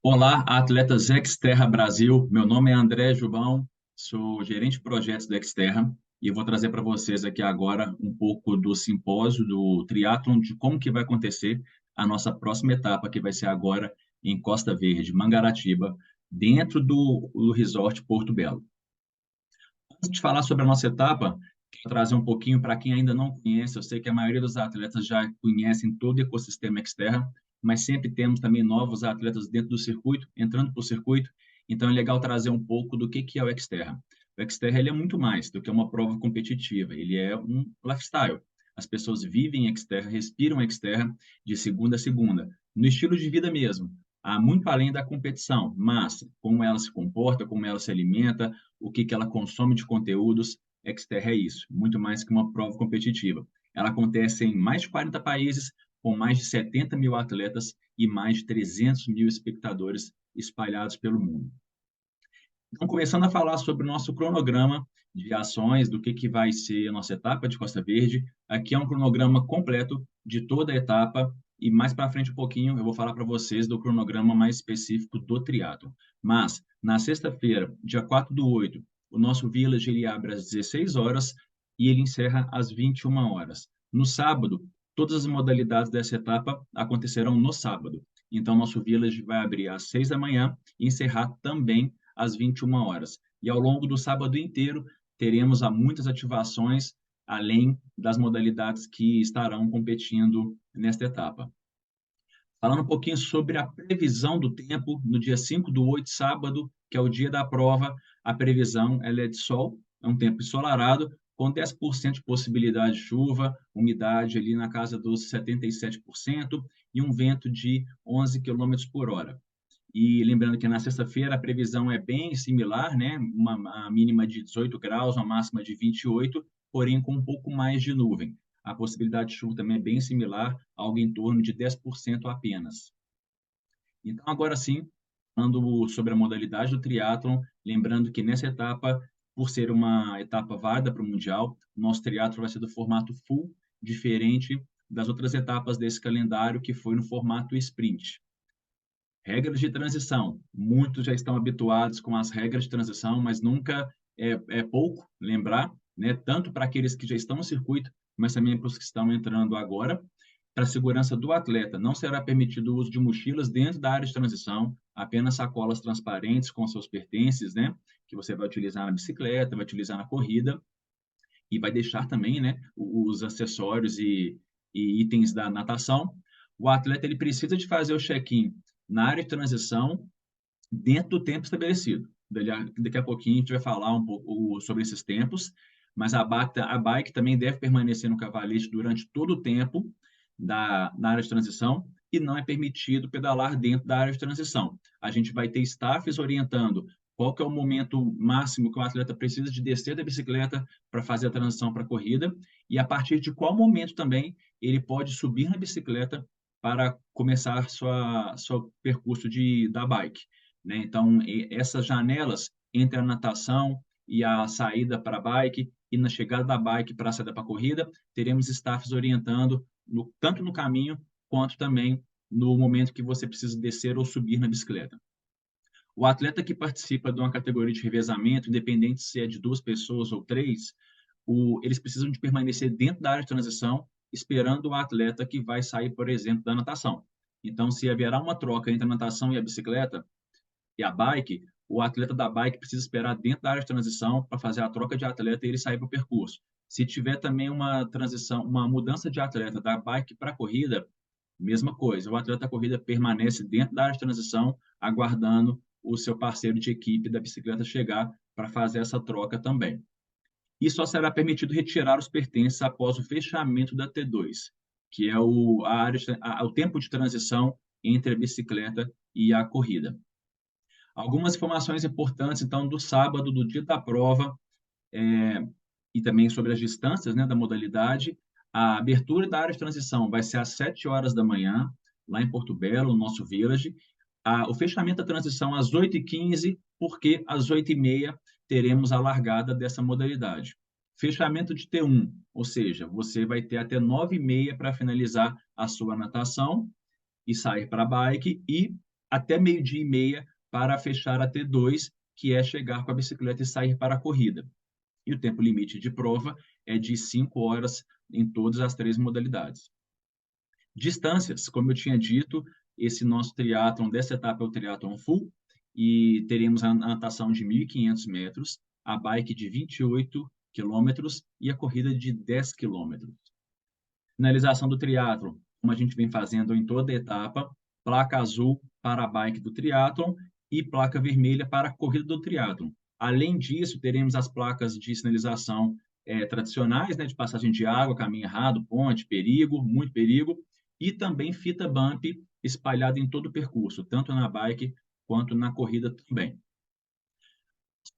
Olá, atletas Xterra Brasil. Meu nome é André Jubão, sou gerente de projetos da Xterra e eu vou trazer para vocês aqui agora um pouco do simpósio do triatlon, de como que vai acontecer a nossa próxima etapa, que vai ser agora em Costa Verde, Mangaratiba, dentro do Resort Porto Belo. Antes de falar sobre a nossa etapa, quero trazer um pouquinho para quem ainda não conhece. Eu sei que a maioria dos atletas já conhecem todo o ecossistema Xterra, mas sempre temos também novos atletas dentro do circuito, entrando para o circuito. Então é legal trazer um pouco do que é o Xterra. O Xterra ele é muito mais do que uma prova competitiva, ele é um lifestyle. As pessoas vivem Xterra, respiram Xterra de segunda a segunda, no estilo de vida mesmo. Há muito além da competição, mas como ela se comporta, como ela se alimenta, o que ela consome de conteúdos. Xterra é isso, muito mais que uma prova competitiva. Ela acontece em mais de 40 países, com mais de 70 mil atletas e mais de 300 mil espectadores espalhados pelo mundo. Então, começando a falar sobre o nosso cronograma de ações, do que vai ser a nossa etapa de Costa Verde, aqui é um cronograma completo de toda a etapa, e mais para frente um pouquinho eu vou falar para vocês do cronograma mais específico do triatlo. Mas, na sexta-feira, dia 4/8, o nosso Village ele abre às 16 horas e ele encerra às 21 horas. No sábado, todas as modalidades dessa etapa acontecerão no sábado. Então, nosso Village vai abrir às 6 da manhã e encerrar também às 21 horas. E ao longo do sábado inteiro, teremos muitas ativações, além das modalidades que estarão competindo nesta etapa. Falando um pouquinho sobre a previsão do tempo, no dia 5/8, sábado, que é o dia da prova, a previsão ela é de sol, é um tempo ensolarado, com 10% de possibilidade de chuva, umidade ali na casa dos 77% e um vento de 11 quilômetros por hora. E lembrando que na sexta-feira a previsão é bem similar, né? Uma mínima de 18 graus, uma máxima de 28, porém com um pouco mais de nuvem. A possibilidade de chuva também é bem similar, algo em torno de 10% apenas. Então, agora sim, falando sobre a modalidade do triatlon, lembrando que nessa etapa, por ser uma etapa válida para o Mundial, nosso triatlon vai ser do formato full, diferente das outras etapas desse calendário, que foi no formato sprint. Regras de transição. Muitos já estão habituados com as regras de transição, mas nunca é pouco lembrar, né? Tanto para aqueles que já estão no circuito, mas também para os que estão entrando agora. Para a segurança do atleta, não será permitido o uso de mochilas dentro da área de transição, apenas sacolas transparentes com seus pertences, né? Que você vai utilizar na bicicleta, vai utilizar na corrida e vai deixar também, né? Os acessórios e itens da natação. O atleta ele precisa de fazer o check-in na área de transição dentro do tempo estabelecido. Daqui a pouquinho a gente vai falar um pouco sobre esses tempos, mas a bike também deve permanecer no cavalete durante todo o tempo na área de transição e não é permitido pedalar dentro da área de transição. A gente vai ter staffs orientando qual que é o momento máximo que o atleta precisa de descer da bicicleta para fazer a transição para a corrida e a partir de qual momento também ele pode subir na bicicleta para começar seu percurso da bike. Né? Então, essas janelas entre a natação e a saída para a bike e na chegada da bike para a saída para a corrida, teremos staffs orientando tanto no caminho quanto também no momento que você precisa descer ou subir na bicicleta. O atleta que participa de uma categoria de revezamento, independente se é de 2 pessoas ou 3, eles precisam de permanecer dentro da área de transição, esperando o atleta que vai sair, por exemplo, da natação. Então, se haverá uma troca entre a natação e a bicicleta e a bike, o atleta da bike precisa esperar dentro da área de transição para fazer a troca de atleta e ele sair para o percurso. Se tiver também uma transição, uma mudança de atleta da bike para a corrida, mesma coisa. O atleta da corrida permanece dentro da área de transição, aguardando o seu parceiro de equipe da bicicleta chegar para fazer essa troca também. E só será permitido retirar os pertences após o fechamento da T2, que é o tempo de transição entre a bicicleta e a corrida. Algumas informações importantes, então, do sábado, do dia da prova, e também sobre as distâncias, né, da modalidade. A abertura da área de transição vai ser às 7 horas da manhã, lá em Porto Belo, no nosso village. O fechamento da transição às 8h15, porque às 8h30 teremos a largada dessa modalidade. Fechamento de T1, ou seja, você vai ter até 9h30 para finalizar a sua natação e sair para a bike, e até meio-dia e meia para fechar a T2, que é chegar com a bicicleta e sair para a corrida. E o tempo limite de prova é de 5 horas em todas as 3 modalidades. Distâncias, como eu tinha dito, esse nosso triatlon, dessa etapa é o triatlon full, e teremos a natação de 1.500 metros, a bike de 28 quilômetros e a corrida de 10 quilômetros. Finalização do triatlon, como a gente vem fazendo em toda a etapa, placa azul para a bike do triatlon e placa vermelha para a corrida do triatlon. Além disso, teremos as placas de sinalização tradicionais, né, de passagem de água, caminho errado, ponte, perigo, muito perigo, e também fita bump espalhada em todo o percurso, tanto na bike quanto na corrida também.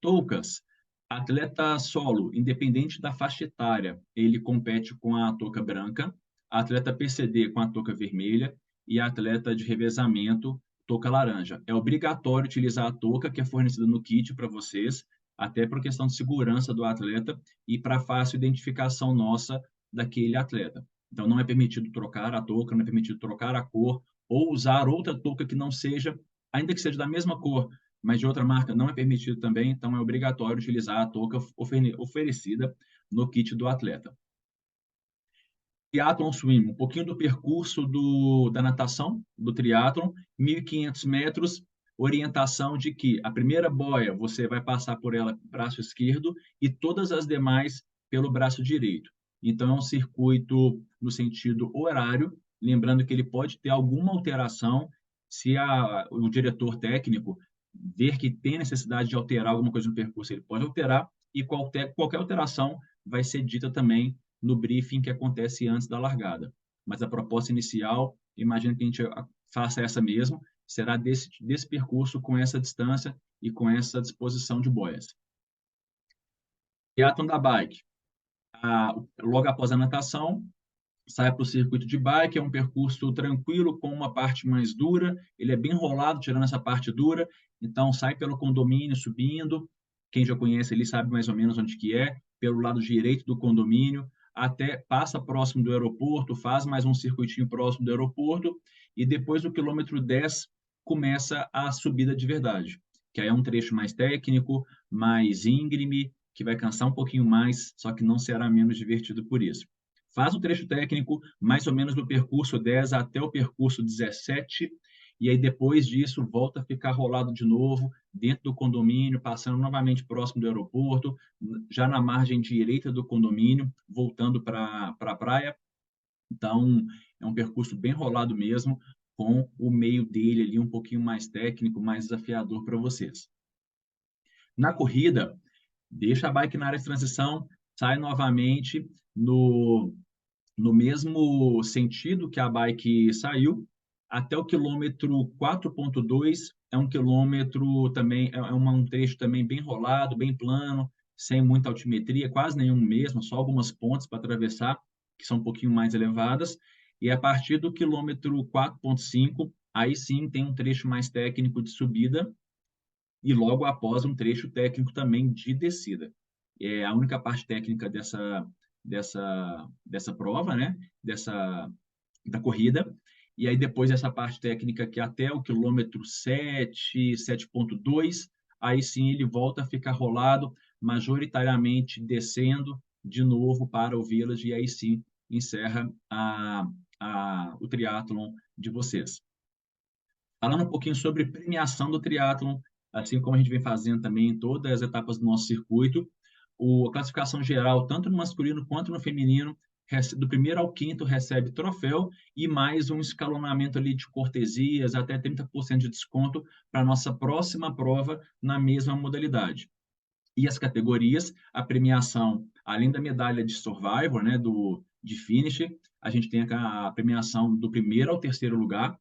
Toucas, atleta solo, independente da faixa etária, ele compete com a touca branca, atleta PCD com a touca vermelha e atleta de revezamento, touca laranja. É obrigatório utilizar a touca que é fornecida no kit para vocês, até por questão de segurança do atleta e para fácil identificação nossa daquele atleta. Então, não é permitido trocar a touca, não é permitido trocar a cor ou usar outra touca que não seja, ainda que seja da mesma cor, mas de outra marca não é permitido também, então é obrigatório utilizar a touca oferecida no kit do atleta. Triathlon Swim, um pouquinho do percurso da natação, do triatlon, 1.500 metros, orientação de que a primeira boia você vai passar por ela braço esquerdo e todas as demais pelo braço direito. Então, é um circuito no sentido horário, lembrando que ele pode ter alguma alteração se o diretor técnico ver que tem necessidade de alterar alguma coisa no percurso, ele pode alterar e qualquer alteração vai ser dita também no briefing que acontece antes da largada. Mas a proposta inicial, imagino que a gente faça essa mesmo, será desse percurso com essa distância e com essa disposição de boias. Triatlon da bike. Logo após a natação, sai para o circuito de bike, é um percurso tranquilo, com uma parte mais dura, ele é bem rolado, tirando essa parte dura, então sai pelo condomínio, subindo, quem já conhece ele sabe mais ou menos onde que é, pelo lado direito do condomínio, até passa próximo do aeroporto, faz mais um circuitinho próximo do aeroporto, e depois do quilômetro 10 começa a subida de verdade, que aí é um trecho mais técnico, mais íngreme, que vai cansar um pouquinho mais, só que não será menos divertido por isso. Faz o trecho técnico, mais ou menos do percurso 10 até o percurso 17, e aí depois disso volta a ficar rolado de novo dentro do condomínio, passando novamente próximo do aeroporto, já na margem direita do condomínio, voltando para a praia. Então, é um percurso bem rolado mesmo, com o meio dele ali um pouquinho mais técnico, mais desafiador para vocês. Na corrida, deixa a bike na área de transição, sai novamente no mesmo sentido que a bike saiu, até o quilômetro 4,2, é um quilômetro também, um trecho também bem rolado, bem plano, sem muita altimetria, quase nenhum mesmo, só algumas pontes para atravessar, que são um pouquinho mais elevadas, e a partir do quilômetro 4,5, aí sim tem um trecho mais técnico de subida, e logo após um trecho técnico também de descida. É a única parte técnica dessa prova, né? Da corrida. E aí depois essa parte técnica que até o quilômetro 7, 7,2, aí sim ele volta a ficar rolado, majoritariamente descendo de novo para o Village, e aí sim encerra o triatlon de vocês. Falando um pouquinho sobre premiação do triatlon, assim como a gente vem fazendo também em todas as etapas do nosso circuito, a classificação geral, tanto no masculino quanto no feminino, do primeiro ao quinto recebe troféu e mais um escalonamento ali de cortesias, até 30% de desconto para a nossa próxima prova na mesma modalidade. E as categorias, a premiação, além da medalha de Survivor, né, de Finish, a gente tem a premiação do primeiro ao terceiro lugar,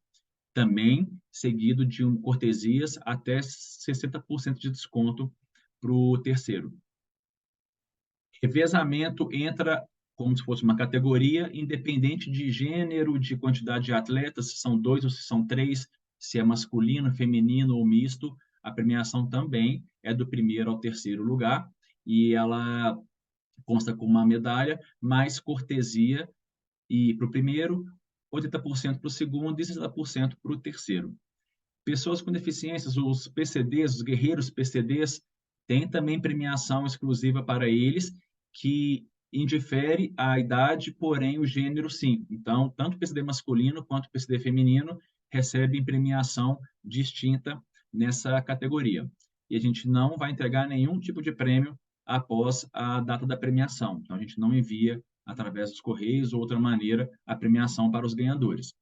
também seguido de cortesias até 60% de desconto para o terceiro. Revezamento entra como se fosse uma categoria, independente de gênero, de quantidade de atletas, se são 2 ou se são 3, se é masculino, feminino ou misto, a premiação também é do primeiro ao terceiro lugar, e ela consta com uma medalha, mais cortesia e para o primeiro, 80% para o segundo e 60% para o terceiro. Pessoas com deficiências, os PCDs, os guerreiros PCDs, tem também premiação exclusiva para eles, que indifere a idade, porém o gênero sim. Então, tanto o PCD masculino quanto o PCD feminino recebem premiação distinta nessa categoria. E a gente não vai entregar nenhum tipo de prêmio após a data da premiação. Então, a gente não envia através dos correios ou outra maneira a premiação para os ganhadores.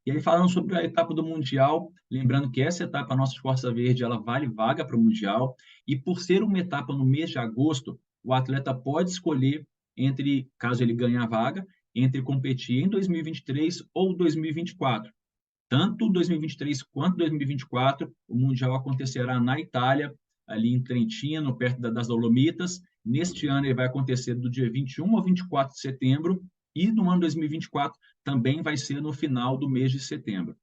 E aí, falando sobre a etapa do Mundial, lembrando que essa etapa nossa de Costa Verde, ela vale vaga para o Mundial, e por ser uma etapa no mês de agosto, o atleta pode escolher entre, caso ele ganhe a vaga, entre competir em 2023 ou 2024. Tanto 2023 quanto 2024, o Mundial acontecerá na Itália, ali em Trentino, perto das Dolomitas. Neste ano ele vai acontecer do dia 21 ao 24 de setembro, e no ano 2024 também vai ser no final do mês de setembro.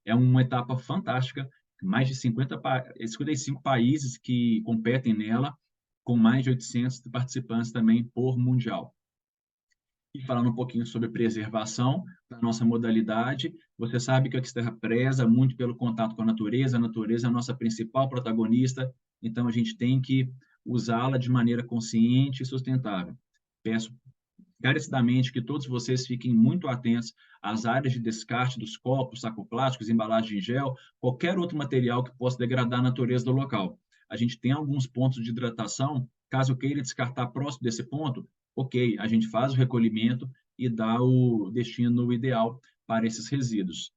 É uma etapa fantástica, mais de 55 países que competem nela, com mais de 800 participantes também por mundial. E falando um pouquinho sobre preservação da nossa modalidade, você sabe que a Xterra preza muito pelo contato com a natureza é a nossa principal protagonista, então a gente tem que usá-la de maneira consciente e sustentável. Peço encarecidamente que todos vocês fiquem muito atentos às áreas de descarte dos copos, saco plásticos, embalagem em gel, qualquer outro material que possa degradar a natureza do local. A gente tem alguns pontos de hidratação, caso queira descartar próximo desse ponto, ok, a gente faz o recolhimento e dá o destino ideal para esses resíduos.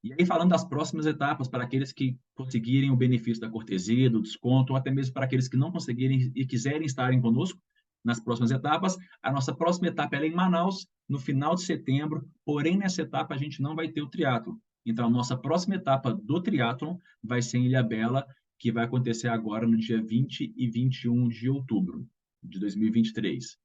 E aí, falando das próximas etapas, para aqueles que conseguirem o benefício da cortesia, do desconto, ou até mesmo para aqueles que não conseguirem e quiserem estarem conosco nas próximas etapas, a nossa próxima etapa é em Manaus, no final de setembro, porém, nessa etapa a gente não vai ter o triatlo. Então, a nossa próxima etapa do triatlon vai ser em Ilhabela, que vai acontecer agora no dia 20 e 21 de outubro de 2023.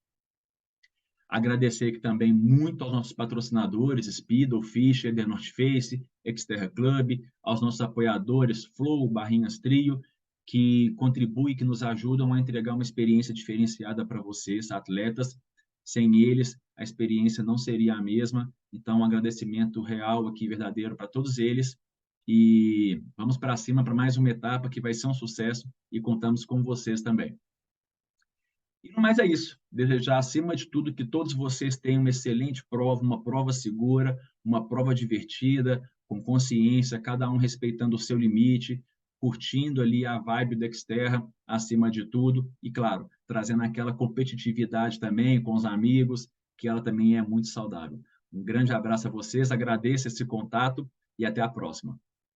Agradecer aqui também muito aos nossos patrocinadores, Speedo, Fischer, The North Face, Xterra Club, aos nossos apoiadores, Flow, Barrinhas Trio, que contribuem, que nos ajudam a entregar uma experiência diferenciada para vocês, atletas. Sem eles, a experiência não seria a mesma. Então, um agradecimento real aqui, verdadeiro, para todos eles. E vamos para cima para mais uma etapa que vai ser um sucesso e contamos com vocês também. E no mais é isso. Desejar, acima de tudo, que todos vocês tenham uma excelente prova, uma prova segura, uma prova divertida, com consciência, cada um respeitando o seu limite, curtindo ali a vibe da Xterra, acima de tudo, e claro, trazendo aquela competitividade também com os amigos, que ela também é muito saudável. Um grande abraço a vocês, agradeço esse contato e até a próxima.